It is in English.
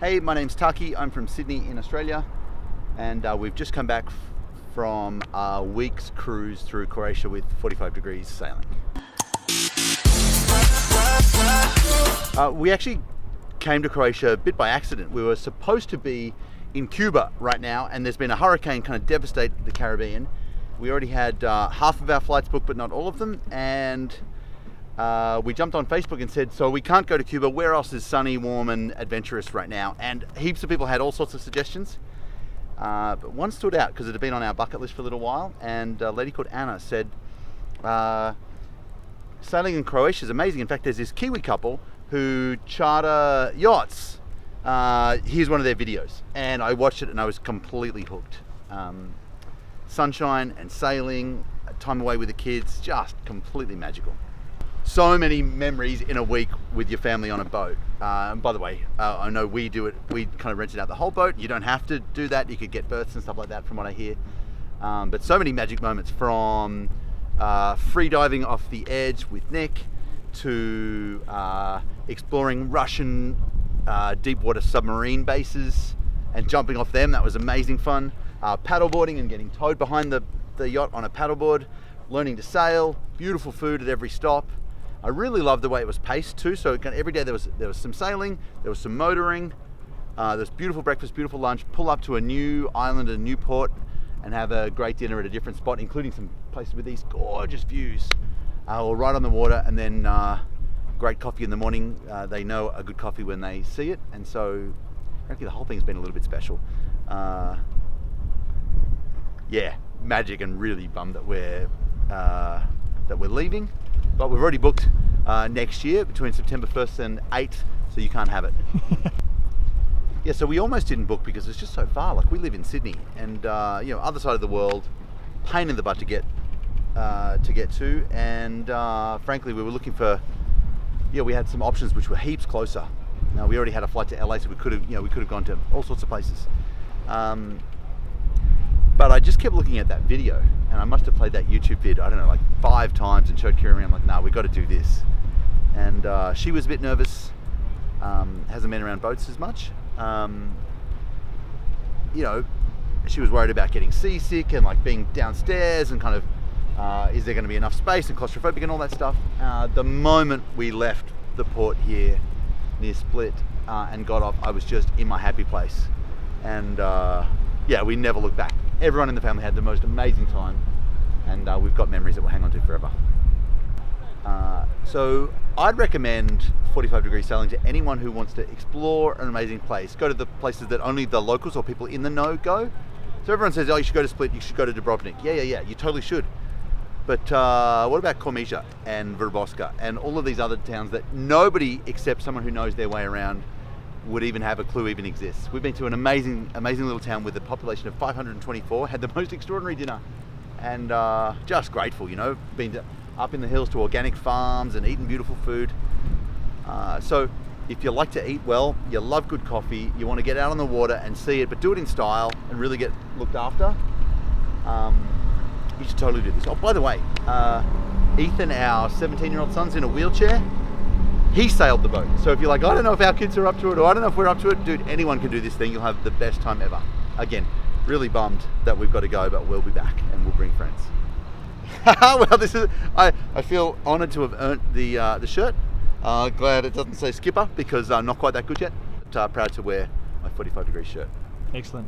Hey, my name's Taki. I'm from Sydney in Australia, and we've just come back from a week's cruise through Croatia with 45 degrees sailing. We actually came to Croatia a bit by accident. We were supposed to be in Cuba right now, and there's been a hurricane kind of devastate the Caribbean. We already had half of our flights booked, but not all of them, and we jumped on Facebook and said, so we can't go to Cuba, where else is sunny, warm and adventurous right now? And heaps of people had all sorts of suggestions, but one stood out because it had been on our bucket list for a little while, and a lady called Anna said, sailing in Croatia is amazing. In fact, there's this Kiwi couple who charter yachts. Here's one of their videos, and I watched it and I was completely hooked. Sunshine and sailing, time away with the kids, just completely magical. So many memories in a week with your family on a boat. And by the way, I know we do it, we kind of rented out the whole boat. You don't have to do that. You could get berths and stuff like that from what I hear. But so many magic moments, from free diving off the edge with Nick to exploring Russian deep water submarine bases and jumping off them. That was amazing fun. Paddleboarding and getting towed behind the yacht on a paddleboard, learning to sail, beautiful food at every stop. I really loved the way it was paced too. So every day there was some sailing, there was some motoring, there was beautiful breakfast, beautiful lunch, pull up to a new island, a new port, and have a great dinner at a different spot, including some places with these gorgeous views, or right on the water, and then great coffee in the morning. They know a good coffee when they see it, and so frankly the whole thing's been a little bit special. Yeah, magic, and really bummed that we're leaving. But we've already booked next year between September 1st and 8th, so you can't have it. Yeah, so we almost didn't book because it's just so far. Like, we live in Sydney, and other side of the world, pain in the butt to get to. And frankly, we were looking for, we had some options which were heaps closer. Now, we already had a flight to LA, so we could have gone to all sorts of places. But I just kept looking at that video, and I must have played that YouTube vid, I don't know, like 5 times, and showed Kira around, like, nah, we've got to do this. And she was a bit nervous, hasn't been around boats as much. She was worried about getting seasick and like being downstairs and kind of, is there going to be enough space, and claustrophobic and all that stuff. The moment we left the port here near Split and got off, I was just in my happy place. And we never looked back. Everyone in the family had the most amazing time, and we've got memories that we'll hang on to forever. So I'd recommend 45 degree sailing to anyone who wants to explore an amazing place. Go to the places that only the locals or people in the know go. So everyone says, oh, you should go to Split, you should go to Dubrovnik. Yeah, you totally should. But what about Croatia and Vrboska and all of these other towns that nobody except someone who knows their way around would even have a clue even exists? We've been to an amazing little town with a population of 524, had the most extraordinary dinner, and just grateful, been up in the hills to organic farms and eating beautiful food. So if you like to eat well, you love good coffee, you want to get out on the water and see it, but do it in style and really get looked after, you should totally do this. Oh, by the way, Ethan, our 17-year-old son's in a wheelchair. He sailed the boat. So if you're like, I don't know if our kids are up to it, or I don't know if we're up to it, dude, anyone can do this thing. You'll have the best time ever. Again, really bummed that we've got to go, but we'll be back and we'll bring friends. Well, I feel honoured to have earned the shirt. Glad it doesn't say skipper, because I'm not quite that good yet. But proud to wear my 45 degree shirt. Excellent.